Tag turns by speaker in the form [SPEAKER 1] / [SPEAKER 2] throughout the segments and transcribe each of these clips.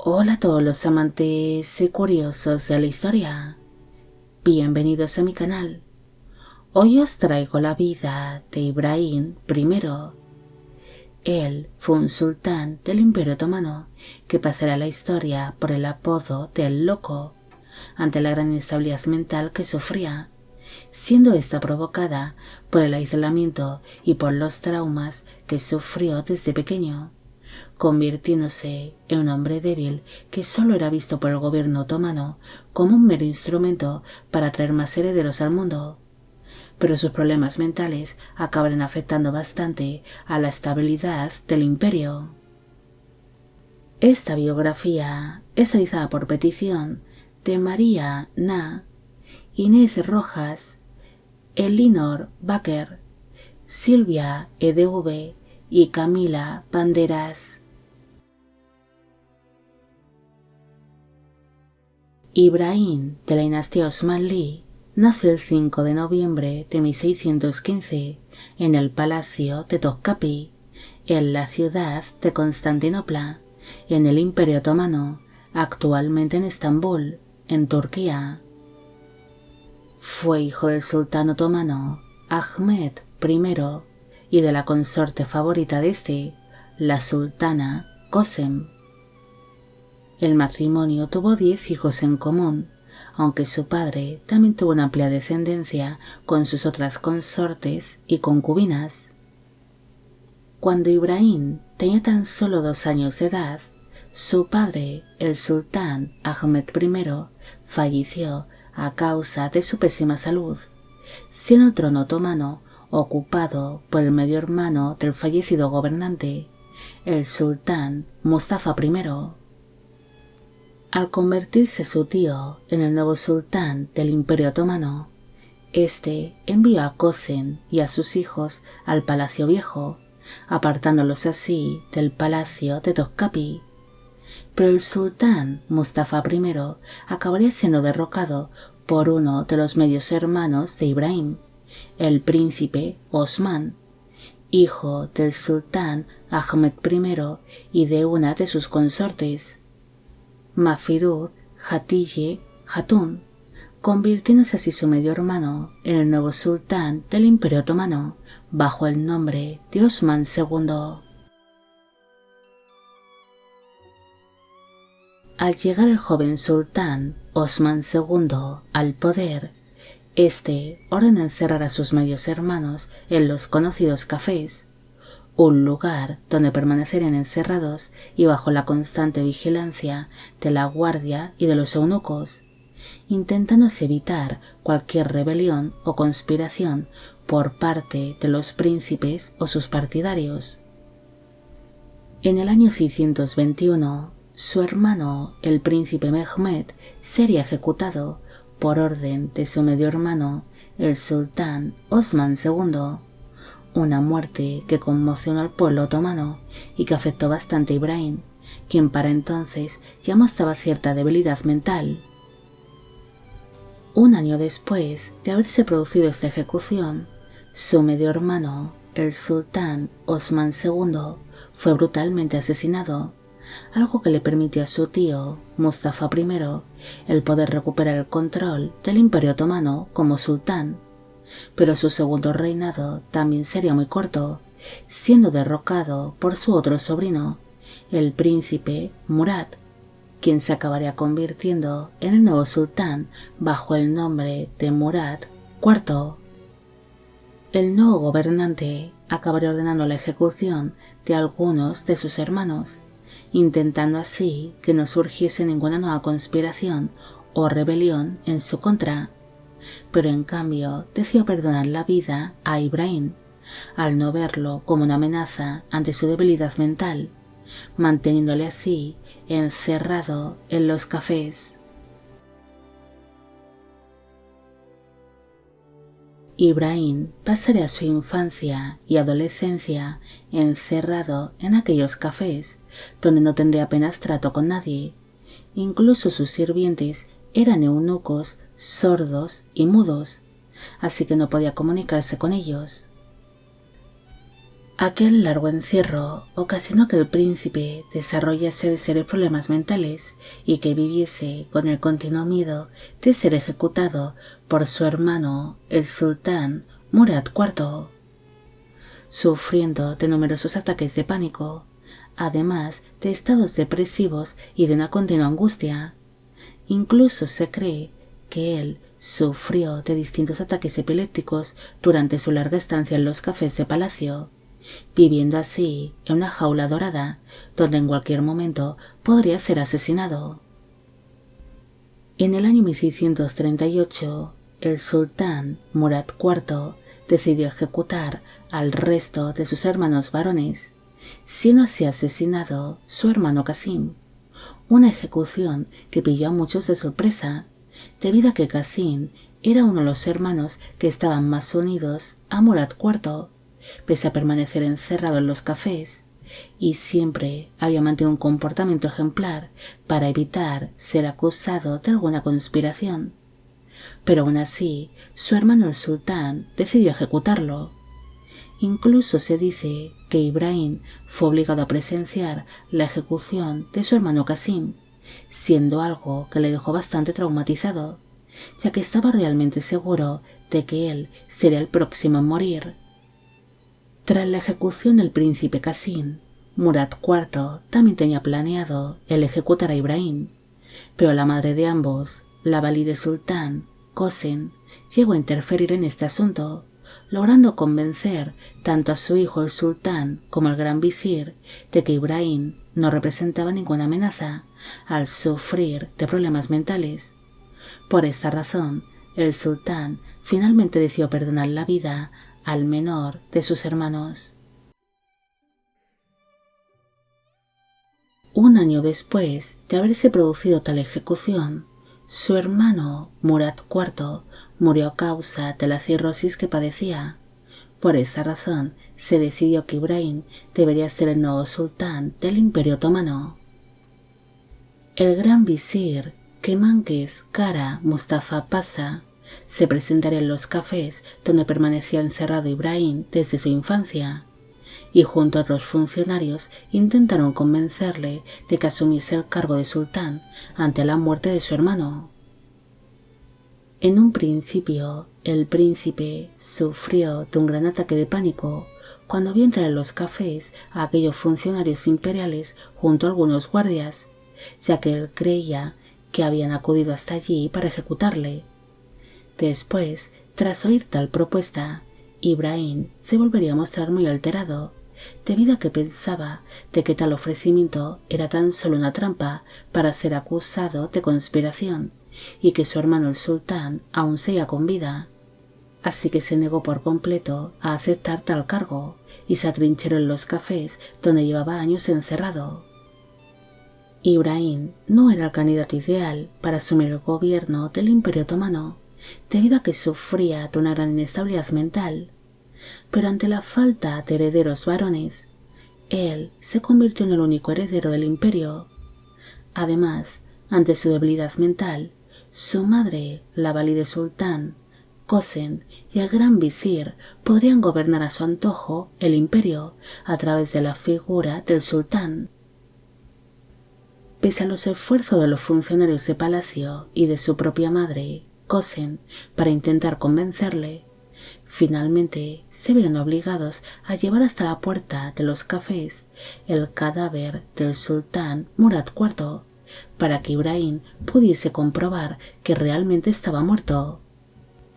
[SPEAKER 1] Hola a todos los amantes y curiosos de la historia. Bienvenidos a mi canal. Hoy os traigo la vida de Ibrahim I. Él fue un sultán del Imperio Otomano que pasará a la historia por el apodo de El Loco, ante la gran inestabilidad mental que sufría, siendo esta provocada por el aislamiento y por los traumas que sufrió desde pequeño, convirtiéndose en un hombre débil que solo era visto por el gobierno otomano como un mero instrumento para traer más herederos al mundo. Pero sus problemas mentales acabaron afectando bastante a la estabilidad del imperio. Esta biografía es realizada por petición de María Na, Inés Rojas, Elinor Baker, Silvia EDV y Camila Banderas. Ibrahim de la dinastía Osmanli nació el 5 de noviembre de 1615 en el palacio de Topkapı, en la ciudad de Constantinopla, en el Imperio Otomano, actualmente en Estambul, en Turquía. Fue hijo del sultán otomano Ahmed I y de la consorte favorita de este, la sultana Kösem. El matrimonio tuvo 10 hijos en común, aunque su padre también tuvo una amplia descendencia con sus otras consortes y concubinas. Cuando Ibrahim tenía tan solo 2 años de edad, su padre, el sultán Ahmed I, falleció a causa de su pésima salud, siendo el trono otomano ocupado por el medio hermano del fallecido gobernante, el sultán Mustafa I. Al convertirse su tío en el nuevo sultán del Imperio Otomano, este envió a Kösem y a sus hijos al Palacio Viejo, apartándolos así del palacio de Topkapı. Pero el sultán Mustafa I acabaría siendo derrocado por uno de los medios hermanos de Ibrahim, el príncipe Osman, hijo del sultán Ahmed I y de una de sus consortes, Mafirud Hatice Hatun, convirtiéndose así su medio hermano en el nuevo sultán del Imperio Otomano bajo el nombre de Osman II. Al llegar el joven sultán Osman II al poder, este ordena encerrar a sus medios hermanos en los conocidos cafés, un lugar donde permanecerían encerrados y bajo la constante vigilancia de la guardia y de los eunucos, intentando evitar cualquier rebelión o conspiración por parte de los príncipes o sus partidarios. En el año 621, su hermano, el príncipe Mehmed, sería ejecutado por orden de su medio hermano, el sultán Osman II, una muerte que conmocionó al pueblo otomano y que afectó bastante a Ibrahim, quien para entonces ya mostraba cierta debilidad mental. Un año después de haberse producido esta ejecución, su medio hermano, el sultán Osman II, fue brutalmente asesinado, algo que le permitió a su tío, Mustafa I, el poder recuperar el control del Imperio Otomano como sultán. Pero su segundo reinado también sería muy corto, siendo derrocado por su otro sobrino, el príncipe Murad, quien se acabaría convirtiendo en el nuevo sultán bajo el nombre de Murad IV. El nuevo gobernante acabaría ordenando la ejecución de algunos de sus hermanos, intentando así que no surgiese ninguna nueva conspiración o rebelión en su contra. Pero en cambio decidió perdonar la vida a Ibrahim, al no verlo como una amenaza ante su debilidad mental, manteniéndole así encerrado en los cafés. Ibrahim pasaría su infancia y adolescencia encerrado en aquellos cafés donde no tendría apenas trato con nadie. Incluso sus sirvientes eran eunucos sordos y mudos, así que no podía comunicarse con ellos. Aquel largo encierro ocasionó que el príncipe desarrollase serios problemas mentales y que viviese con el continuo miedo de ser ejecutado por su hermano, el sultán Murad IV, sufriendo de numerosos ataques de pánico, además de estados depresivos y de una continua angustia. Incluso se cree que él sufrió de distintos ataques epilépticos durante su larga estancia en los cafés de palacio, viviendo así en una jaula dorada donde en cualquier momento podría ser asesinado. En el año 1638, el sultán Murad IV decidió ejecutar al resto de sus hermanos varones, siendo así asesinado su hermano Qasim, una ejecución que pilló a muchos de sorpresa, debido a que Qasim era uno de los hermanos que estaban más unidos a Murad IV, pese a permanecer encerrado en los cafés, y siempre había mantenido un comportamiento ejemplar para evitar ser acusado de alguna conspiración. Pero aún así, su hermano el sultán decidió ejecutarlo. Incluso se dice que Ibrahim fue obligado a presenciar la ejecución de su hermano Qasim, siendo algo que le dejó bastante traumatizado, ya que estaba realmente seguro de que él sería el próximo en morir. Tras la ejecución del príncipe Qasim, Murad IV también tenía planeado el ejecutar a Ibrahim, pero la madre de ambos, la valide sultán, Kosen, llegó a interferir en este asunto, logrando convencer tanto a su hijo el sultán como al gran visir de que Ibrahim no representaba ninguna amenaza al sufrir de problemas mentales. Por esta razón, el sultán finalmente decidió perdonar la vida al menor de sus hermanos. Un año después de haberse producido tal ejecución, su hermano Murad IV murió a causa de la cirrosis que padecía. Por esa razón se decidió que Ibrahim debería ser el nuevo sultán del Imperio Otomano. El gran visir Kemanques Kara Mustafa Pasha se presentaría en los cafés donde permanecía encerrado Ibrahim desde su infancia, y junto a otros funcionarios intentaron convencerle de que asumiese el cargo de sultán ante la muerte de su hermano. En un principio, el príncipe sufrió de un gran ataque de pánico cuando vio entrar en los cafés a aquellos funcionarios imperiales junto a algunos guardias, ya que él creía que habían acudido hasta allí para ejecutarle. Después, tras oír tal propuesta, Ibrahim se volvería a mostrar muy alterado, debido a que pensaba de que tal ofrecimiento era tan solo una trampa para ser acusado de conspiración y que su hermano el sultán aún seguía con vida. Así que se negó por completo a aceptar tal cargo y se atrincheró en los cafés donde llevaba años encerrado. Ibrahim no era el candidato ideal para asumir el gobierno del Imperio Otomano, debido a que sufría de una gran inestabilidad mental, pero ante la falta de herederos varones, él se convirtió en el único heredero del imperio. Además, ante su debilidad mental, su madre, la valide sultán, Kosen y el gran visir podrían gobernar a su antojo el imperio a través de la figura del sultán. Pese a los esfuerzos de los funcionarios de palacio y de su propia madre, Kosen, para intentar convencerle, finalmente se vieron obligados a llevar hasta la puerta de los cafés el cadáver del sultán Murad IV, para que Ibrahim pudiese comprobar que realmente estaba muerto.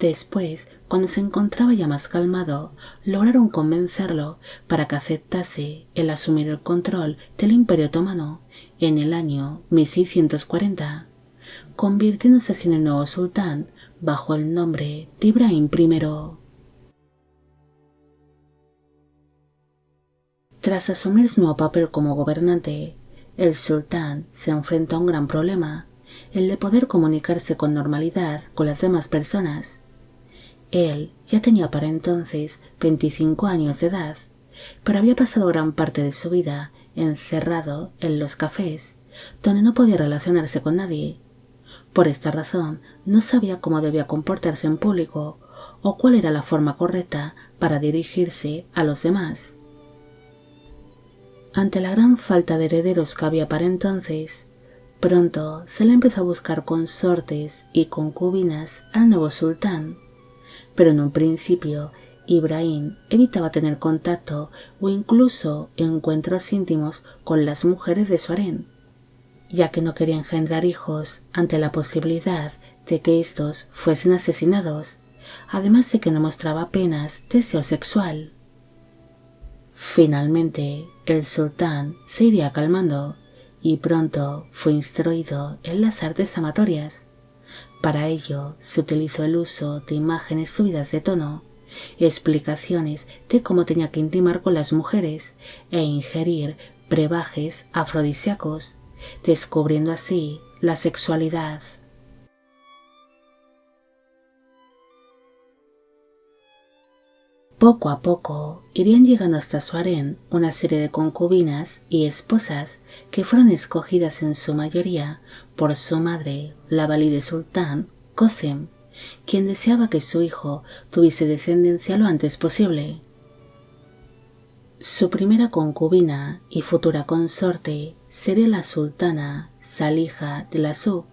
[SPEAKER 1] Después, cuando se encontraba ya más calmado, lograron convencerlo para que aceptase el asumir el control del Imperio Otomano en el año 1640, convirtiéndose así en el nuevo sultán bajo el nombre de Ibrahim I. Tras asumir su nuevo papel como gobernante, el sultán se enfrentó a un gran problema, el de poder comunicarse con normalidad con las demás personas. Él ya tenía para entonces 25 años de edad, pero había pasado gran parte de su vida encerrado en los cafés, donde no podía relacionarse con nadie. Por esta razón, no sabía cómo debía comportarse en público o cuál era la forma correcta para dirigirse a los demás. Ante la gran falta de herederos que había para entonces, pronto se le empezó a buscar consortes y concubinas al nuevo sultán, pero en un principio Ibrahim evitaba tener contacto o incluso encuentros íntimos con las mujeres de su harén, ya que no quería engendrar hijos ante la posibilidad de que estos fuesen asesinados, además de que no mostraba apenas deseo sexual. Finalmente, el sultán se iría calmando y pronto fue instruido en las artes amatorias. Para ello se utilizó el uso de imágenes subidas de tono, explicaciones de cómo tenía que intimar con las mujeres e ingerir brebajes afrodisíacos, descubriendo así la sexualidad. Poco a poco irían llegando hasta su harén una serie de concubinas y esposas que fueron escogidas en su mayoría por su madre, la valide sultán Qasem, quien deseaba que su hijo tuviese descendencia lo antes posible. Su primera concubina y futura consorte sería la sultana Salija de Lasú,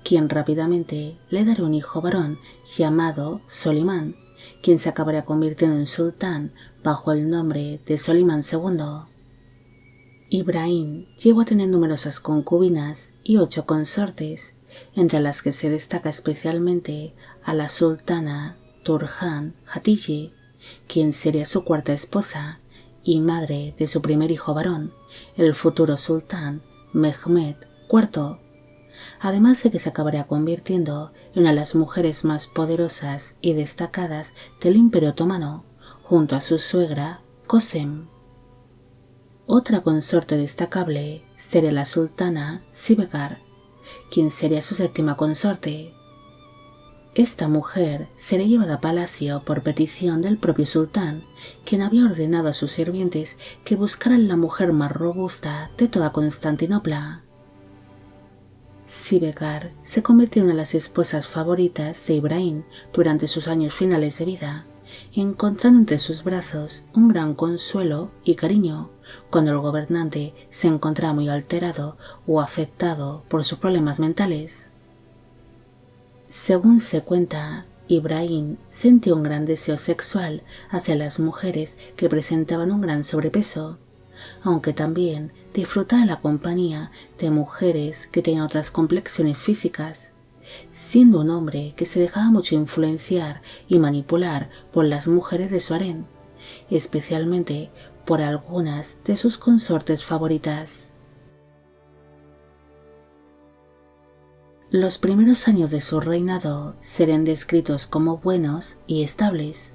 [SPEAKER 1] quien rápidamente le daría un hijo varón llamado Solimán, quien se acabaría convirtiendo en sultán bajo el nombre de Solimán II. Ibrahim llegó a tener numerosas concubinas y 8 consortes, entre las que se destaca especialmente a la sultana Turhan Hatice, quien sería su cuarta esposa y madre de su primer hijo varón, el futuro sultán Mehmed IV, además de que se acabaría convirtiendo en una de las mujeres más poderosas y destacadas del Imperio Otomano, junto a su suegra Qasem. Otra consorte destacable sería la sultana Zibegar, quien sería su séptima consorte. Esta mujer sería llevada a palacio por petición del propio sultán, quien había ordenado a sus sirvientes que buscaran la mujer más robusta de toda Constantinopla. Zibegar se convirtió en una de las esposas favoritas de Ibrahim durante sus años finales de vida, encontrando entre sus brazos un gran consuelo y cariño cuando el gobernante se encontraba muy alterado o afectado por sus problemas mentales. Según se cuenta, Ibrahim sentía un gran deseo sexual hacia las mujeres que presentaban un gran sobrepeso, aunque también disfrutaba la compañía de mujeres que tenían otras complexiones físicas, siendo un hombre que se dejaba mucho influenciar y manipular por las mujeres de su harén, especialmente por algunas de sus consortes favoritas. Los primeros años de su reinado serían descritos como buenos y estables,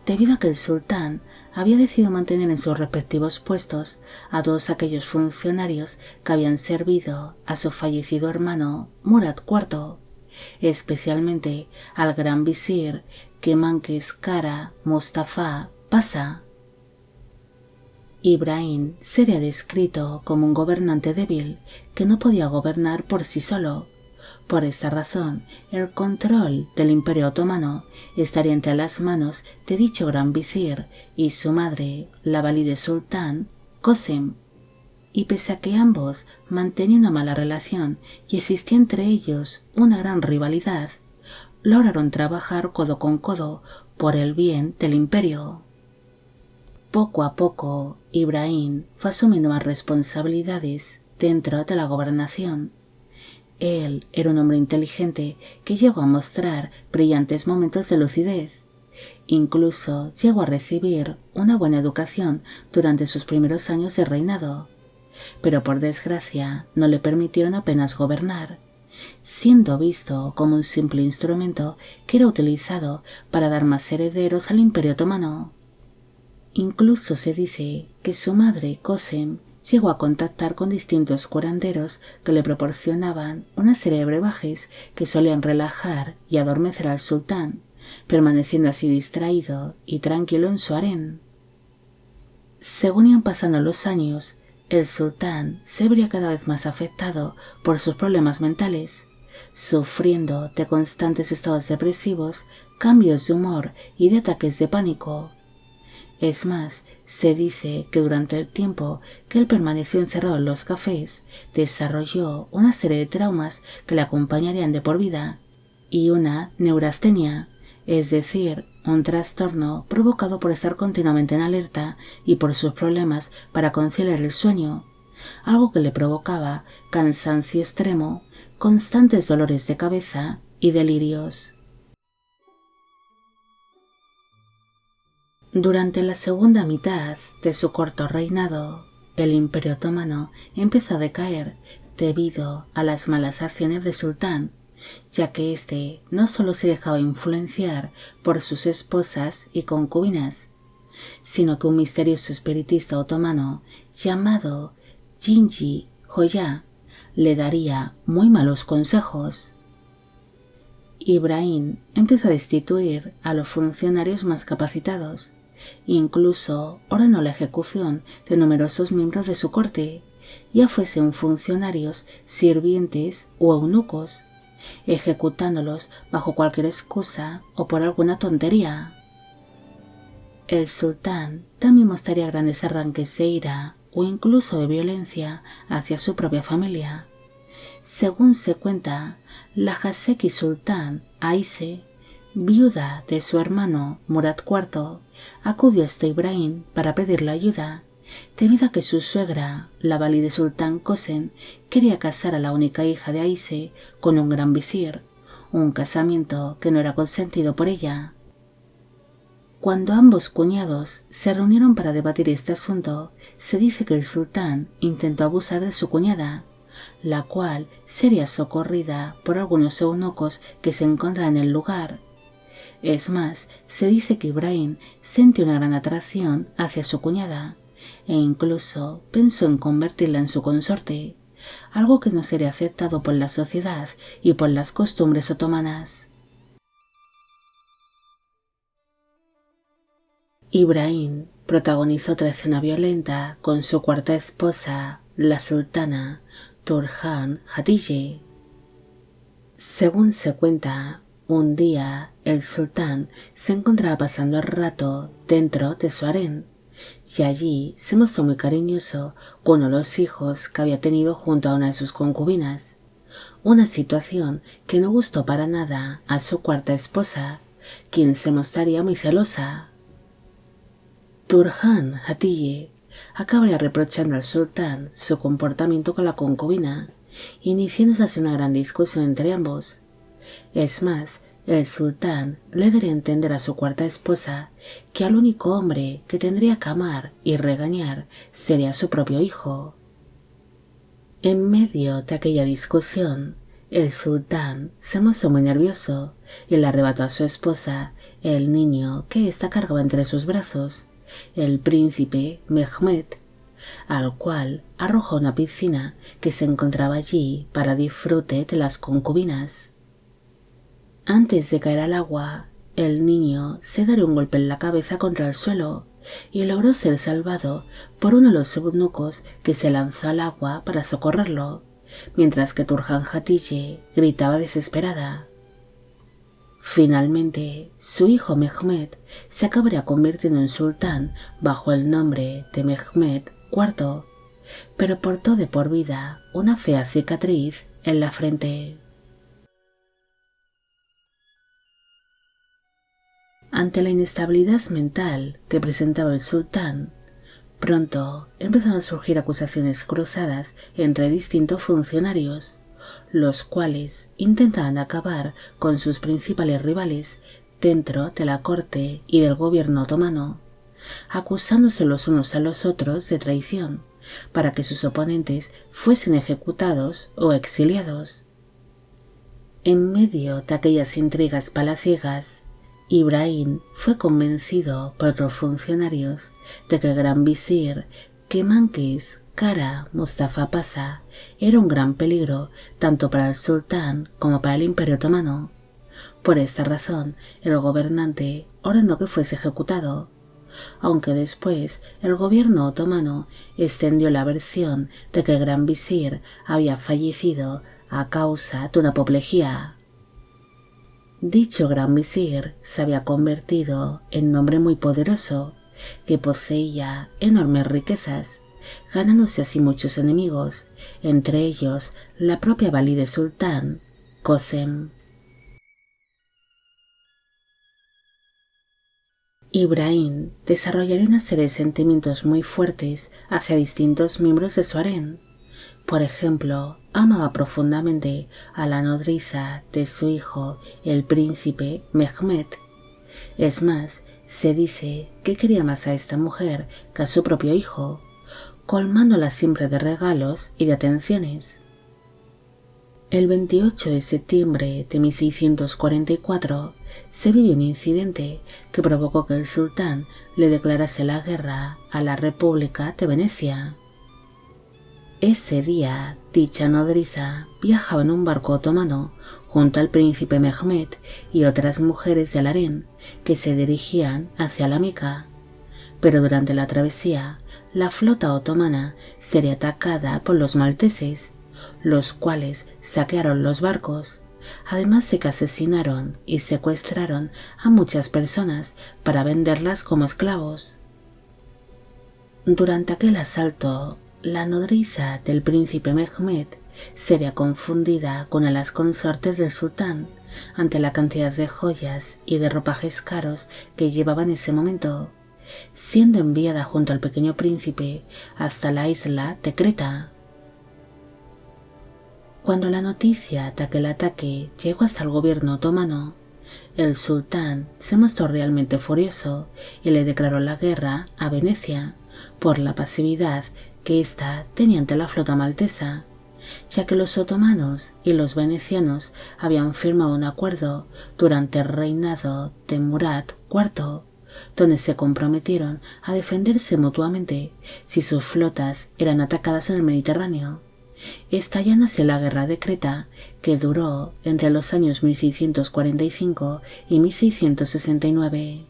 [SPEAKER 1] debido a que el sultán había decidido mantener en sus respectivos puestos a todos aquellos funcionarios que habían servido a su fallecido hermano Murad IV, especialmente al gran visir Kemankeş Kara Mustafa Pasha. Ibrahim sería descrito como un gobernante débil que no podía gobernar por sí solo. Por esta razón, el control del Imperio Otomano estaría entre las manos de dicho gran visir y su madre, la valide sultán Qasem, y pese a que ambos mantenían una mala relación y existía entre ellos una gran rivalidad, lograron trabajar codo con codo por el bien del imperio. Poco a poco, Ibrahim fue asumiendo más responsabilidades dentro de la gobernación. Él era un hombre inteligente que llegó a mostrar brillantes momentos de lucidez. Incluso llegó a recibir una buena educación durante sus primeros años de reinado, pero por desgracia no le permitieron apenas gobernar, siendo visto como un simple instrumento que era utilizado para dar más herederos al Imperio Otomano. Incluso se dice que su madre, Qasem, llegó a contactar con distintos curanderos que le proporcionaban una serie de brebajes que solían relajar y adormecer al sultán, permaneciendo así distraído y tranquilo en su harén. Según iban pasando los años, el sultán se vería cada vez más afectado por sus problemas mentales, sufriendo de constantes estados depresivos, cambios de humor y de ataques de pánico. Es más, se dice que durante el tiempo que él permaneció encerrado en los cafés, desarrolló una serie de traumas que le acompañarían de por vida y una neurastenia, es decir, un trastorno provocado por estar continuamente en alerta y por sus problemas para conciliar el sueño, algo que le provocaba cansancio extremo, constantes dolores de cabeza y delirios. Durante la segunda mitad de su corto reinado, el Imperio Otomano empezó a decaer debido a las malas acciones del sultán, ya que éste no solo se dejaba influenciar por sus esposas y concubinas, sino que un misterioso espiritista otomano llamado Jinji Hoya le daría muy malos consejos. Ibrahim empezó a destituir a los funcionarios más capacitados. Incluso ordenó la ejecución de numerosos miembros de su corte, ya fuesen funcionarios, sirvientes o eunucos, ejecutándolos bajo cualquier excusa o por alguna tontería. El sultán también mostraría grandes arranques de ira o incluso de violencia hacia su propia familia. Según se cuenta, la Haseki Sultán Aise, viuda de su hermano Murad IV, acudió hasta Ibrahim para pedirle ayuda, debido a que su suegra, la valide Sultán Kosen, quería casar a la única hija de Aise con un gran visir, un casamiento que no era consentido por ella. Cuando ambos cuñados se reunieron para debatir este asunto, se dice que el sultán intentó abusar de su cuñada, la cual sería socorrida por algunos eunucos que se encontraban en el lugar. Es más, se dice que Ibrahim sintió una gran atracción hacia su cuñada e incluso pensó en convertirla en su consorte, algo que no sería aceptado por la sociedad y por las costumbres otomanas. Ibrahim protagonizó otra escena violenta con su cuarta esposa, la sultana Turhan Hatice. Según se cuenta, un día el sultán se encontraba pasando el rato dentro de su harén y allí se mostró muy cariñoso con uno de los hijos que había tenido junto a una de sus concubinas, una situación que no gustó para nada a su cuarta esposa, quien se mostraría muy celosa. Turhan Hatice acabaría reprochando al sultán su comportamiento con la concubina, iniciándose así una gran discusión entre ambos. Es más, el sultán le daría a entender a su cuarta esposa que al único hombre que tendría que amar y regañar sería su propio hijo. En medio de aquella discusión, el sultán se mostró muy nervioso y le arrebató a su esposa el niño que ésta cargaba entre sus brazos, el príncipe Mehmed, al cual arrojó a una piscina que se encontraba allí para disfrute de las concubinas. Antes de caer al agua, el niño se daría un golpe en la cabeza contra el suelo y logró ser salvado por uno de los eunucos que se lanzó al agua para socorrerlo, mientras que Turhan Hatice gritaba desesperada. Finalmente, su hijo Mehmed se acabaría convirtiendo en sultán bajo el nombre de Mehmed IV, pero portó de por vida una fea cicatriz en la frente. Ante la inestabilidad mental que presentaba el sultán, pronto empezaron a surgir acusaciones cruzadas entre distintos funcionarios, los cuales intentaban acabar con sus principales rivales dentro de la corte y del gobierno otomano, acusándose los unos a los otros de traición para que sus oponentes fuesen ejecutados o exiliados. En medio de aquellas intrigas palaciegas, Ibrahim fue convencido por los funcionarios de que el gran visir Kemanquis Kara Mustafa Pasha era un gran peligro tanto para el sultán como para el Imperio Otomano. Por esta razón, el gobernante ordenó que fuese ejecutado, aunque después el gobierno otomano extendió la versión de que el gran visir había fallecido a causa de una apoplejía. Dicho gran visir se había convertido en un hombre muy poderoso que poseía enormes riquezas, ganándose así muchos enemigos, entre ellos la propia valide sultán, Kösem. Ibrahim desarrollaría una serie de sentimientos muy fuertes hacia distintos miembros de su harén. Por ejemplo, amaba profundamente a la nodriza de su hijo, el príncipe Mehmed. Es más, se dice que quería más a esta mujer que a su propio hijo, colmándola siempre de regalos y de atenciones. El 28 de septiembre de 1644 se vivió un incidente que provocó que el sultán le declarase la guerra a la República de Venecia. Ese día, dicha nodriza viajaba en un barco otomano junto al príncipe Mehmed y otras mujeres del harén que se dirigían hacia la Meca. Pero durante la travesía, la flota otomana sería atacada por los malteses, los cuales saquearon los barcos, además de que asesinaron y secuestraron a muchas personas para venderlas como esclavos. Durante aquel asalto, la nodriza del príncipe Mehmed sería confundida con una de las consortes del sultán ante la cantidad de joyas y de ropajes caros que llevaba en ese momento, siendo enviada junto al pequeño príncipe hasta la isla de Creta. Cuando la noticia de aquel ataque llegó hasta el gobierno otomano, el sultán se mostró realmente furioso y le declaró la guerra a Venecia por la pasividad que ésta tenía ante la flota maltesa, ya que los otomanos y los venecianos habían firmado un acuerdo durante el reinado de Murad IV, donde se comprometieron a defenderse mutuamente si sus flotas eran atacadas en el Mediterráneo, estallándose la guerra de Creta, que duró entre los años 1645 y 1669.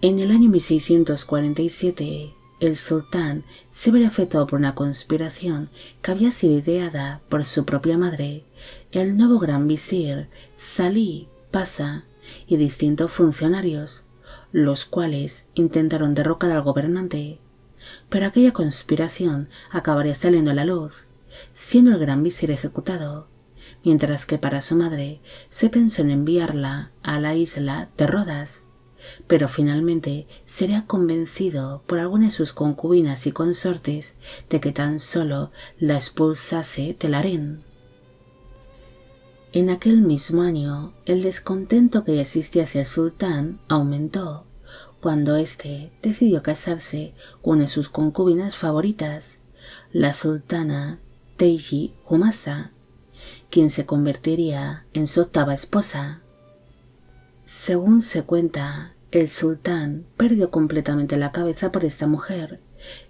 [SPEAKER 1] En el año 1647, el sultán se vería afectado por una conspiración que había sido ideada por su propia madre, el nuevo gran visir Salih Pasha y distintos funcionarios, los cuales intentaron derrocar al gobernante. Pero aquella conspiración acabaría saliendo a la luz, siendo el gran visir ejecutado, mientras que para su madre se pensó en enviarla a la isla de Rodas, pero finalmente sería convencido por alguna de sus concubinas y consortes de que tan solo la expulsase del harén. En aquel mismo año, el descontento que existía hacia el sultán aumentó cuando éste decidió casarse con una de sus concubinas favoritas, la sultana Teiji Humasa, quien se convertiría en su octava esposa. Según se cuenta, el sultán perdió completamente la cabeza por esta mujer,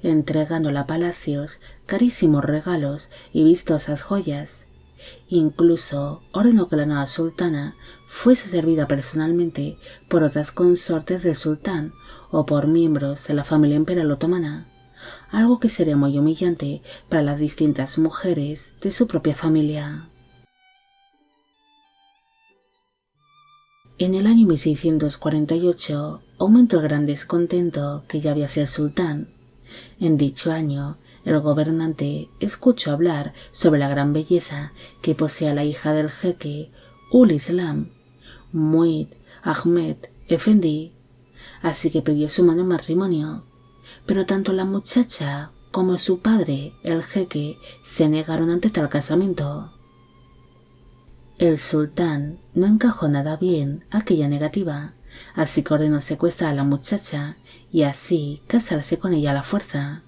[SPEAKER 1] entregándola a palacios, carísimos regalos y vistosas joyas. Incluso ordenó que la nueva sultana fuese servida personalmente por otras consortes del sultán o por miembros de la familia imperial otomana, algo que sería muy humillante para las distintas mujeres de su propia familia. En el año 1648 aumentó el gran descontento que ya había hacia el sultán. En dicho año, el gobernante escuchó hablar sobre la gran belleza que posea la hija del jeque Ul Islam, Muid Ahmed Efendi, así que pidió su mano en matrimonio, pero tanto la muchacha como su padre, el jeque, se negaron ante tal casamiento. El sultán no encajó nada bien aquella negativa, así que ordenó secuestrar a la muchacha y así casarse con ella a la fuerza.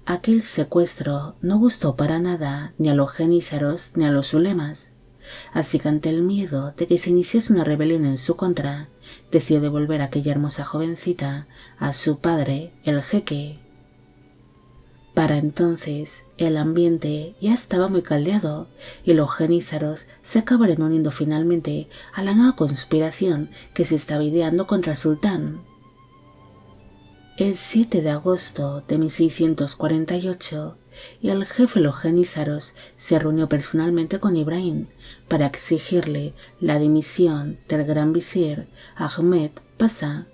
[SPEAKER 1] Aquel secuestro no gustó para nada ni a los genízaros ni a los ulemas, así que ante el miedo de que se iniciase una rebelión en su contra, decidió devolver a aquella hermosa jovencita a su padre, el jeque. Para entonces, el ambiente ya estaba muy caldeado y los genízaros se acabaron uniendo finalmente a la nueva conspiración que se estaba ideando contra el sultán. El 7 de agosto de 1648, y el jefe de los genízaros se reunió personalmente con Ibrahim para exigirle la dimisión del gran visir Ahmed Pasha,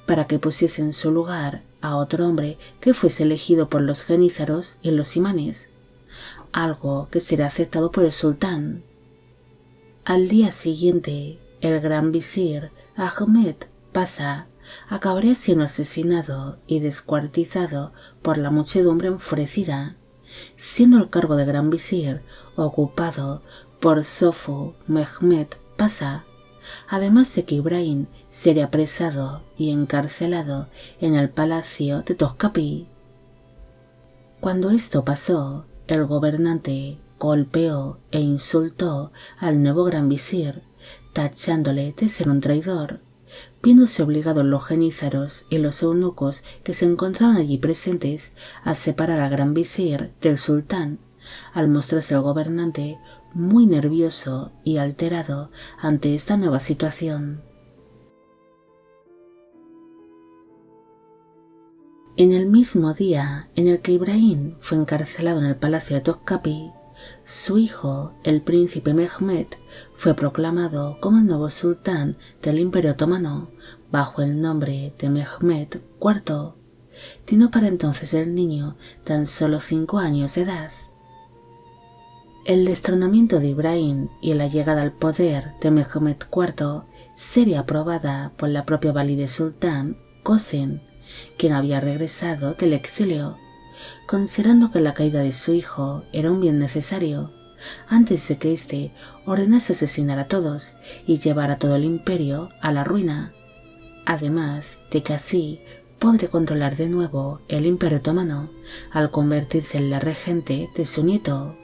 [SPEAKER 1] para que pusiese en su lugar a otro hombre que fuese elegido por los genízaros y los imanes, algo que sería aceptado por el sultán. Al día siguiente, el gran visir Ahmed Pasha acabaría siendo asesinado y descuartizado por la muchedumbre enfurecida, siendo el cargo de gran visir ocupado por Sofu Mehmed Pasha, además de que Ibrahim sería apresado y encarcelado en el palacio de Topkapi. Cuando esto pasó, el gobernante golpeó e insultó al nuevo gran visir, tachándole de ser un traidor, viéndose obligados los genízaros y los eunucos que se encontraban allí presentes a separar al gran visir del sultán, al mostrarse el gobernante muy nervioso y alterado ante esta nueva situación. En el mismo día en el que Ibrahim fue encarcelado en el palacio de Topkapi, su hijo, el príncipe Mehmed, fue proclamado como el nuevo sultán del Imperio Otomano bajo el nombre de Mehmed IV, teniendo para entonces el niño tan solo 5 años de edad. El destronamiento de Ibrahim y la llegada al poder de Mehmed IV sería aprobada por la propia valide sultán Kosen, quien había regresado del exilio, considerando que la caída de su hijo era un bien necesario, antes de que éste ordenase asesinar a todos y llevar a todo el imperio a la ruina, además de que así podría controlar de nuevo el Imperio Otomano al convertirse en la regente de su nieto.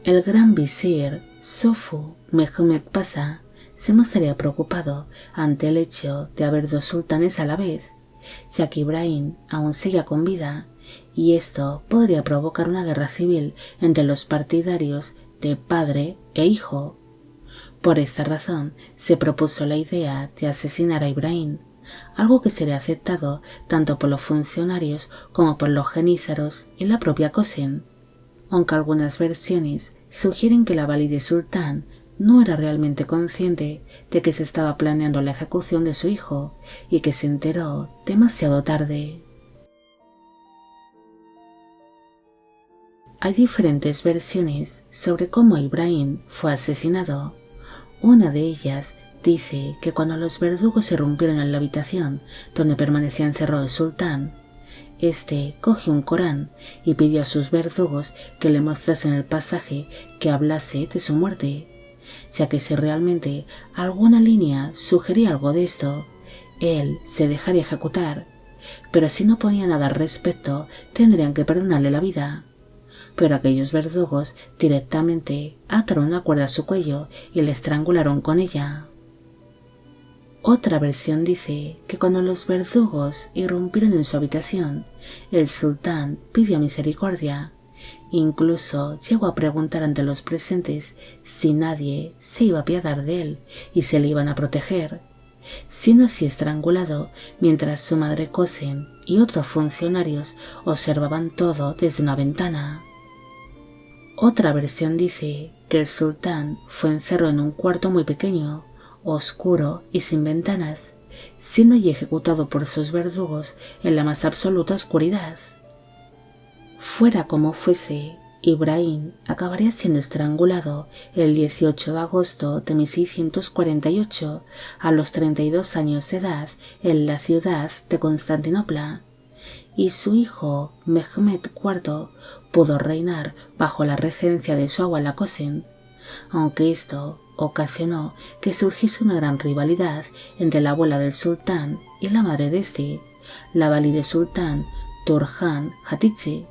[SPEAKER 1] El gran visir Sofu Mehmed Pasha se mostraría preocupado ante el hecho de haber 2 sultanes a la vez, ya que Ibrahim aún seguía con vida, y esto podría provocar una guerra civil entre los partidarios de padre e hijo. Por esta razón se propuso la idea de asesinar a Ibrahim, algo que sería aceptado tanto por los funcionarios como por los genízaros y la propia Kosen, aunque algunas versiones sugieren que la valide sultán no era realmente consciente de que se estaba planeando la ejecución de su hijo y que se enteró demasiado tarde. Hay diferentes versiones sobre cómo Ibrahim fue asesinado. Una de ellas dice que cuando los verdugos se rompieron en la habitación donde permanecía encerrado el sultán, este cogió un Corán y pidió a sus verdugos que le mostrasen el pasaje que hablase de su muerte, ya que si realmente alguna línea sugería algo de esto, él se dejaría ejecutar, pero si no ponía nada al respecto, tendrían que perdonarle la vida. Pero aquellos verdugos directamente ataron una cuerda a su cuello y le estrangularon con ella. Otra versión dice que cuando los verdugos irrumpieron en su habitación, el sultán pidió misericordia. Incluso llegó a preguntar ante los presentes si nadie se iba a apiadar de él y se le iban a proteger, siendo así estrangulado mientras su madre Kosen y otros funcionarios observaban todo desde una ventana. Otra versión dice que el sultán fue encerrado en un cuarto muy pequeño, oscuro y sin ventanas, siendo allí ejecutado por sus verdugos en la más absoluta oscuridad. Fuera como fuese, Ibrahim acabaría siendo estrangulado el 18 de agosto de 1648 a los 32 años de edad en la ciudad de Constantinopla, y su hijo Mehmed IV pudo reinar bajo la regencia de su abuela Kosen, aunque esto ocasionó que surgiese una gran rivalidad entre la abuela del sultán y la madre de este, la valide sultán Turhan Hatice,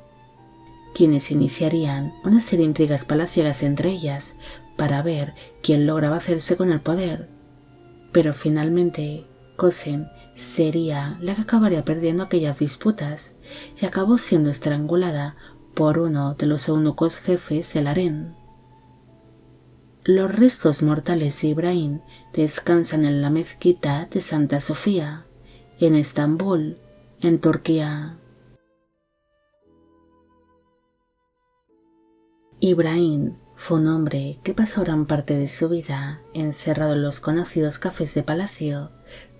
[SPEAKER 1] quienes iniciarían una serie de intrigas palaciegas entre ellas para ver quién lograba hacerse con el poder. Pero finalmente Kosen sería la que acabaría perdiendo aquellas disputas y acabó siendo estrangulada por uno de los eunucos jefes del harén. Los restos mortales de Ibrahim descansan en la mezquita de Santa Sofía, en Estambul, en Turquía. Ibrahim fue un hombre que pasó gran parte de su vida encerrado en los conocidos cafés de palacio,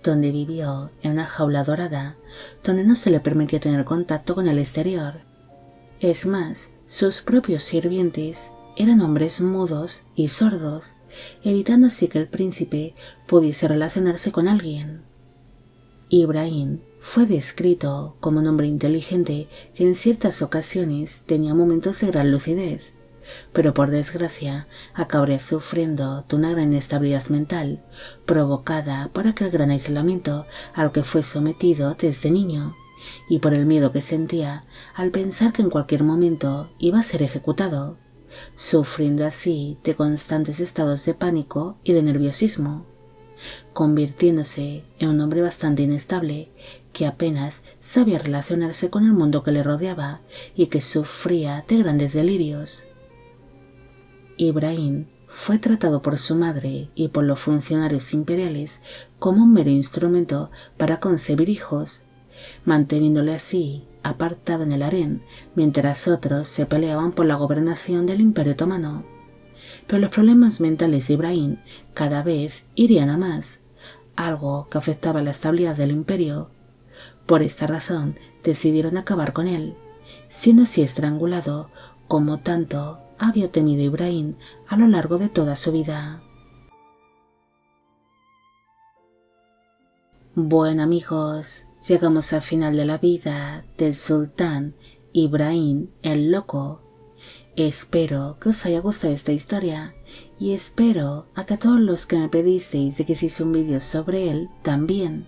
[SPEAKER 1] donde vivió en una jaula dorada, donde no se le permitía tener contacto con el exterior. Es más, sus propios sirvientes eran hombres mudos y sordos, evitando así que el príncipe pudiese relacionarse con alguien. Ibrahim fue descrito como un hombre inteligente que en ciertas ocasiones tenía momentos de gran lucidez, pero por desgracia acabaría sufriendo de una gran inestabilidad mental provocada por aquel gran aislamiento al que fue sometido desde niño y por el miedo que sentía al pensar que en cualquier momento iba a ser ejecutado, sufriendo así de constantes estados de pánico y de nerviosismo, convirtiéndose en un hombre bastante inestable que apenas sabía relacionarse con el mundo que le rodeaba y que sufría de grandes delirios. Ibrahim fue tratado por su madre y por los funcionarios imperiales como un mero instrumento para concebir hijos, manteniéndole así apartado en el harén mientras otros se peleaban por la gobernación del Imperio Otomano. Pero los problemas mentales de Ibrahim cada vez irían a más, algo que afectaba la estabilidad del imperio. Por esta razón decidieron acabar con él, siendo así estrangulado como tanto había temido Ibrahim a lo largo de toda su vida. Bueno amigos, llegamos al final de la vida del sultán Ibrahim el Loco. Espero que os haya gustado esta historia y espero a que a todos los que me pedisteis de que hiciese un vídeo sobre él también.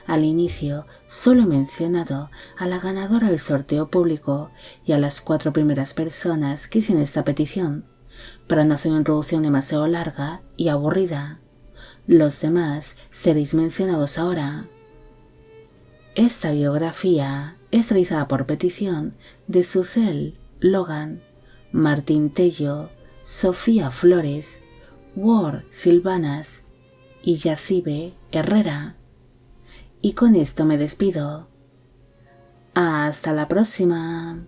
[SPEAKER 1] Al inicio solo he mencionado a la ganadora del sorteo público y a las 4 primeras personas que hicieron esta petición, para no hacer una introducción demasiado larga y aburrida. Los demás seréis mencionados ahora. Esta biografía es realizada por petición de Zucel Logan, Martín Tello, Sofía Flores, War Silvanas y Yacibe Herrera. Y con esto me despido. Hasta la próxima.